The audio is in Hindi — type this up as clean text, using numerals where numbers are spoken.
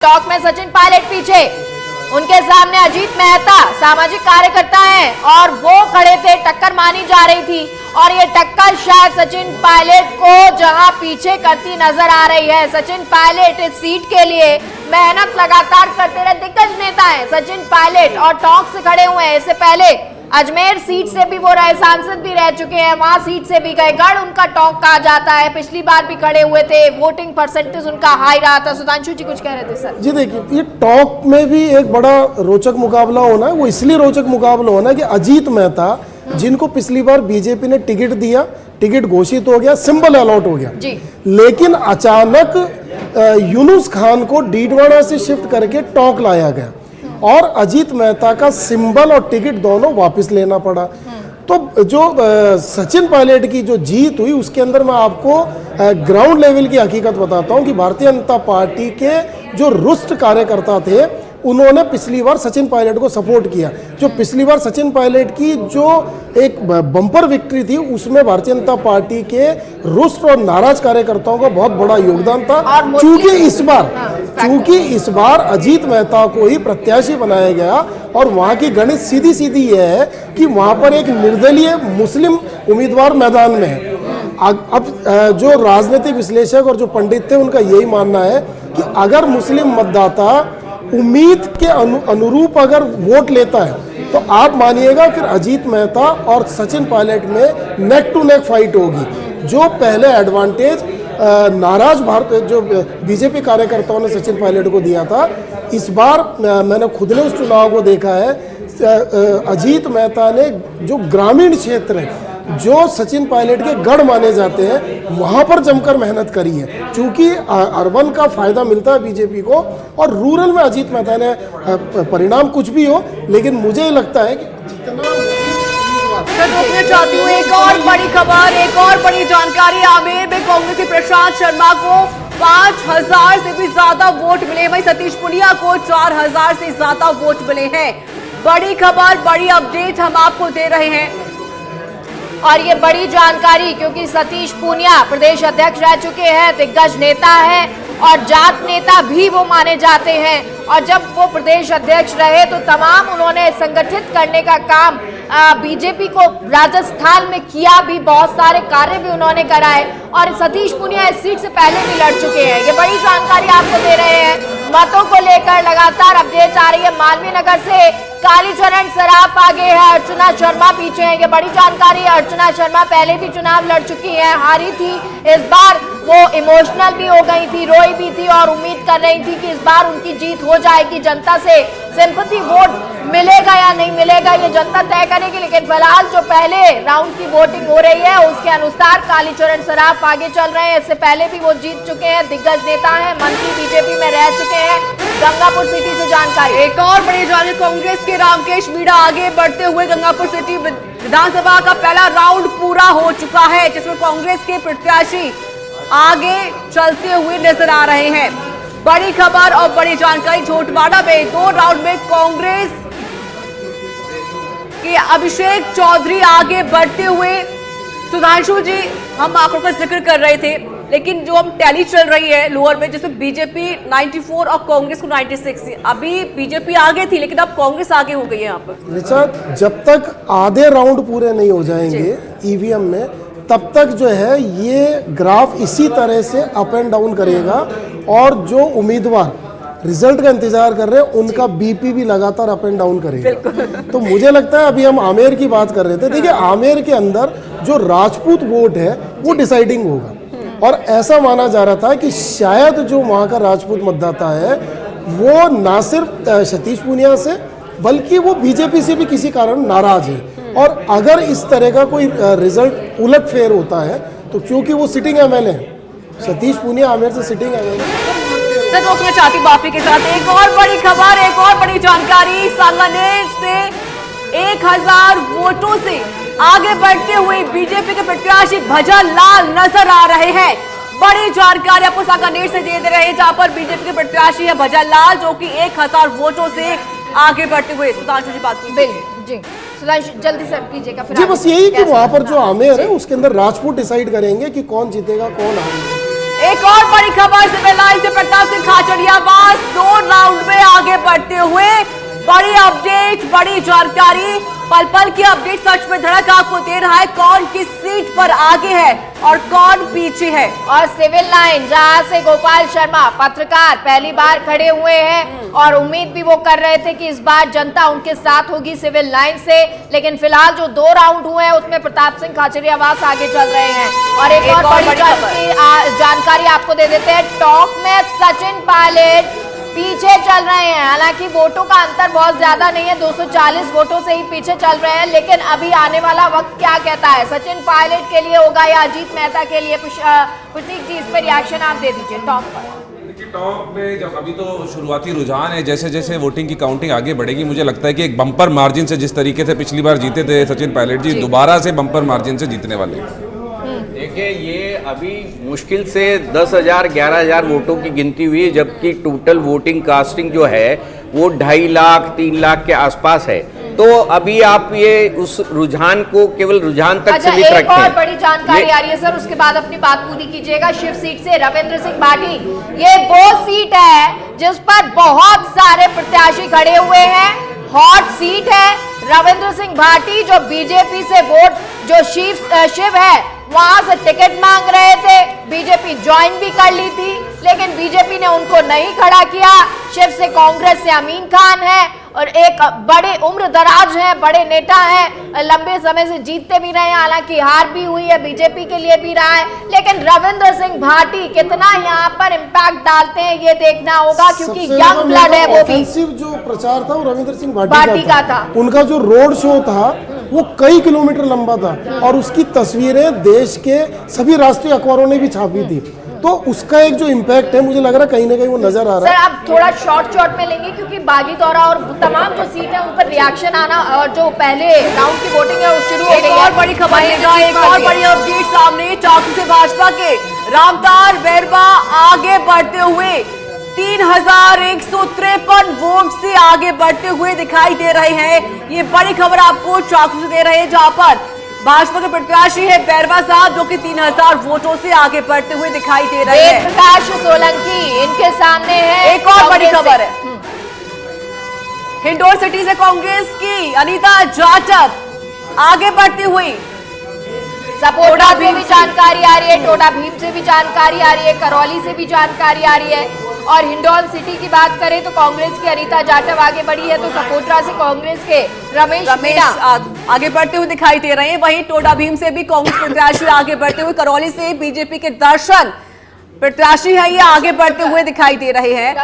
टॉक में सचिन पायलट पीछे, उनके सामने अजीत मेहता सामाजिक कार्यकर्ता हैं और वो खड़े थे। टक्कर मानी जा रही थी और ये टक्कर शायद सचिन पायलट को जहां पीछे करती नजर आ रही है। सचिन पायलट इस सीट के लिए मेहनत लगातार करते रहे दिग्गज नेता हैं सचिन पायलट और टॉक से खड़े हुए हैं। इससे पहले अजमेर सीट से भी वो रहे, सांसद भी रह चुके हैं, वहां सीट से भी गए। गढ़ उनका टॉक कहा जाता है, पिछली बार भी खड़े हुए थे, वोटिंग परसेंटेज उनका हाई रहा था। सुधांशु जी कुछ कह रहे थे सर। जी देखिए, ये टॉक में भी एक बड़ा रोचक मुकाबला होना है। वो इसलिए रोचक मुकाबला होना है कि अजीत मेहता जिनको पिछली बार बीजेपी ने टिकट दिया, टिकट घोषित हो गया, सिंबल अलॉट हो गया जी, लेकिन अचानक यूनुस खान को डीडवाना से शिफ्ट करके टॉक लाया गया और अजीत मेहता का सिंबल और टिकट दोनों वापस लेना पड़ा। तो जो सचिन पायलट की जो जीत हुई उसके अंदर मैं आपको ग्राउंड लेवल की हकीकत बताता हूं कि भारतीय जनता पार्टी के जो रुष्ट कार्यकर्ता थे उन्होंने पिछली बार सचिन पायलट को सपोर्ट किया। जो पिछली बार सचिन पायलट की जो एक बम्पर विक्ट्री थी उसमें भारतीय जनता पार्टी के रुष्ट और नाराज कार्यकर्ताओं का बहुत बड़ा योगदान था। चूंकि इस बार अजीत मेहता को ही प्रत्याशी बनाया गया और वहां की गणित सीधी सीधी यह है कि वहां पर एक निर्दलीय मुस्लिम उम्मीदवार मैदान में है। अब जो राजनीतिक विश्लेषक और जो पंडित थे उनका यही मानना है कि अगर मुस्लिम मतदाता उम्मीद के अनुरूप अगर वोट लेता है तो आप मानिएगा फिर अजीत मेहता और सचिन पायलट में नेक टू नेक फाइट होगी। जो पहले एडवांटेज नाराज भारत जो बीजेपी कार्यकर्ताओं ने सचिन पायलट को दिया था, इस बार मैंने खुद ने उस चुनाव को देखा है। अजीत मेहता ने जो ग्रामीण क्षेत्र है जो सचिन पायलट के गढ़ माने जाते हैं वहां पर जमकर मेहनत करी है। चूंकि अर्बन का फायदा मिलता है बीजेपी को और रूरल में अजीत मेहता ने परिणाम कुछ भी हो, लेकिन मुझे लगता है कि रोकना चाहती हूँ एक और बड़ी खबर, एक और बड़ी जानकारी। आमेर में कांग्रेसी प्रशांत शर्मा को 5000 से भी ज्यादा वोट मिले। वहीं सतीश पुनिया को 4000 से ज्यादा वोट मिले हैं। बड़ी खबर, बड़ी अपडेट हम आपको दे रहे हैं और ये बड़ी जानकारी क्योंकि सतीश पूनिया प्रदेश अध्यक्ष रह चुके हैं, दिग्गज नेता है और जाट नेता भी वो माने जाते हैं। और जब वो प्रदेश अध्यक्ष रहे तो तमाम उन्होंने संगठित करने का काम बीजेपी को राजस्थान में किया भी, बहुत सारे कार्य भी उन्होंने कराए और सतीश पूनिया इस सीट से पहले भी लड़ चुके हैं। ये बड़ी जानकारी आपको दे रहे हैं। मतों को लेकर लगातार अपडेट आ रही है। मालवीय नगर से कालीचरण सराफ आगे है, अर्चना शर्मा पीछे है। ये बड़ी जानकारी है। अर्चना शर्मा पहले भी चुनाव लड़ चुकी है, हारी थी। इस बार वो इमोशनल भी हो गई थी, रोई भी थी और उम्मीद कर रही थी कि इस बार उनकी जीत हो जाएगी। जनता से सिंपैथी वोट मिलेगा या नहीं मिलेगा ये जनता तय करेगी, लेकिन फिलहाल जो पहले राउंड की वोटिंग हो रही है उसके अनुसार कालीचरण सराफ आगे चल रहे हैं। इससे पहले भी वो जीत चुके हैं, दिग्गज नेता हैं, मंत्री बीजेपी में रह चुके हैं। गंगापुर सिटी से जानकारी। एक और बड़ी जानकारी, कांग्रेस के रामकेश मीणा आगे बढ़ते हुए गंगापुर सिटी विधानसभा का पहला राउंड पूरा हो चुका है जिसमें कांग्रेस के प्रत्याशी आगे चलते हुए नजर आ रहे हैं। बड़ी खबर और बड़ी जानकारी, झोटवाड़ा में 2 राउंड में कांग्रेस के अभिषेक चौधरी आगे बढ़ते हुए। सुधांशु जी, हम आंकड़ों का जिक्र कर रहे थे, लेकिन जो हम टैली चल रही है लोअर में, जैसे बीजेपी 94 और कांग्रेस को 96, अभी बीजेपी आगे थी लेकिन अब कांग्रेस आगे हो गई है यहाँ पर। रिचा, जब तक आधे राउंड पूरे नहीं हो जाएंगे ईवीएम में तब तक जो है ये ग्राफ इसी तरह से अप एंड डाउन करेगा और जो उम्मीदवार रिजल्ट का इंतजार कर रहे हैं उनका बीपी भी लगातार अप एंड डाउन करेगा। तो मुझे लगता है, अभी हम आमेर की बात कर रहे थे, देखिए आमेर के अंदर जो राजपूत वोट है वो डिसाइडिंग होगा और ऐसा माना जा रहा था कि शायद जो वहाँ का राजपूत मतदाता है वो ना सिर्फ सतीश पूनिया से बल्कि वो बीजेपी से भी किसी कारण नाराज है। और अगर इस तरह का कोई रिजल्ट उलटफेर होता है तो क्योंकि वो सिटिंग एमएलए है, सतीश पूनिया आमेर से सिटिंग एमएलए। सर, रोकना चाहती बाफी के साथ एक और बड़ी खबर, एक और बड़ी जानकारी। सांगानेर से 1000 वोटों से आगे बढ़ते हुए बीजेपी के प्रत्याशी भजन लाल नजर आ रहे हैं। बड़ी जानकारी आपको सांगानेर से दे रहे हैं जहां पर बीजेपी के प्रत्याशी है भजन लाल जो कि 1000 वोटों से आगे बढ़ते हुए। सुधांशु जी बात जी, सुधांशु जल्दी से कीजिएगा। जी बस यही कि वहां पर जो आमेर है उसके अंदर राजपूत डिसाइड करेंगे कि कौन जीतेगा कौन हारेगा। एक और बड़ी खबर सिविल लाइन से प्रताप सिंह खाचरियावास 2 राउंड में आगे बढ़ते हुए। बड़ी अपडेट, बड़ी जानकारी, पल पल की अपडेट सच में धड़क आपको दे रहा है। कौन किस सीट पर आगे है और कौन पीछे है। और सिविल लाइन जहां से गोपाल शर्मा पत्रकार पहली बार खड़े हुए हैं और उम्मीद भी वो कर रहे थे कि इस बार जनता उनके साथ होगी सिविल लाइन से, लेकिन फिलहाल जो 2 राउंड हुए हैं उसमें प्रताप सिंह खाचरियावास आगे चल रहे हैं। और एक और बड़ी जानकारी आपको दे देते हैं। टॉप में सचिन पायलट पीछे चल रहे हैं। हालांकि वोटों का अंतर बहुत ज्यादा नहीं है, 240 वोटों से ही पीछे चल रहे हैं, लेकिन अभी आने वाला वक्त क्या कहता है। सचिन पायलट के लिए होगा या अजीत मेहता के लिए? प्रतीक जी, इस पर रिएक्शन आप दे दीजिए। टॉप पर देखिए, टॉप में जब अभी तो शुरुआती रुझान है, जैसे जैसे वोटिंग की काउंटिंग आगे बढ़ेगी मुझे लगता है कि एक बम्पर मार्जिन से, जिस तरीके से पिछली बार जीते थे सचिन पायलट जी, दोबारा से बम्पर मार्जिन से जीतने वाले हैं। देखिए, ये अभी मुश्किल से 10,000 11,000 वोटों की गिनती हुई है, जबकि टोटल वोटिंग कास्टिंग जो है वो 2.5 लाख 3 लाख के आसपास है। तो अभी आप ये उस रुझान को केवल रुझान तक सीमित रखें। एक और बड़ी जानकारी आ रही है सर, उसके बाद अपनी बात पूरी कीजिएगा। शिव सीट से रविंद्र सिंह भाटी, ये वो सीट है जिस पर बहुत सारे प्रत्याशी खड़े हुए हैं, हॉट सीट है। रविंद्र सिंह भाटी जो बीजेपी से वोट, जो शिव है वहां से टिकट मांग रहे थे, बीजेपी ज्वाइन भी कर ली थी, लेकिन बीजेपी ने उनको नहीं खड़ा किया। शिव से कांग्रेस से अमीन खान है और एक बड़े उम्र दराज हैं, बड़े नेता हैं, लंबे समय से जीतते भी रहे हैं, हालांकि हार भी हुई है, बीजेपी के लिए भी रहा है, लेकिन रविंद्र सिंह भाटी कितना यहाँ पर इम्पैक्ट डालते हैं ये देखना होगा, क्योंकि यंग ब्लड है। वो भी जो प्रचार था वो रविंद्र सिंह भाटी का था। उनका जो रोड शो था वो कई किलोमीटर लंबा था और उसकी तस्वीरें देश के सभी राष्ट्रीय अखबारों ने भी छापी थी। तो उसका एक जो इम्पैक्ट है मुझे लग रहा है कहीं ना कहीं वो नजर आ रहा है। सर आप थोड़ा शॉर्ट में लेंगे, क्योंकि बागी दौरा और तमाम जो सीट है उन पर रिएक्शन आना और जो पहले राउंड की वोटिंग है वो शुरू हो गई है। एक और बड़ी खबर लेगा, एक और बड़ी अपडेट सामने। चाकू से भाजपा के रामदार बैरवा आगे बढ़ते हुए 3153 वोट से आगे बढ़ते हुए दिखाई दे रहे हैं। ये बड़ी खबर आपको चाकू से दे रहे हैं, जहां पर भाजपा के प्रत्याशी है बैरवा साहब, जो कि 3000 वोटों से आगे बढ़ते हुए दिखाई दे रहे हैं। प्रकाश सोलंकी इनके सामने है। एक और बड़ी खबर है, हिंडोर सिटी से कांग्रेस की अनीता जाटव आगे बढ़ती हुई। सपोटा से भी जानकारी आ रही है, टोडा भीम से भी जानकारी आ रही है, करौली से भी जानकारी आ रही है। और हिंडौन सिटी की बात करें तो कांग्रेस की अनीता जाटव आगे बढ़ी है, तो सपोटरा से कांग्रेस के रमेश मीणा आगे बढ़ते हुए दिखाई दे रहे हैं। वहीं टोडा भीम से भी कांग्रेस प्रत्याशी आगे बढ़ते हुए, करौली से बीजेपी के दर्शन प्रत्याशी है, ये आगे बढ़ते हुए दिखाई दे रहे हैं।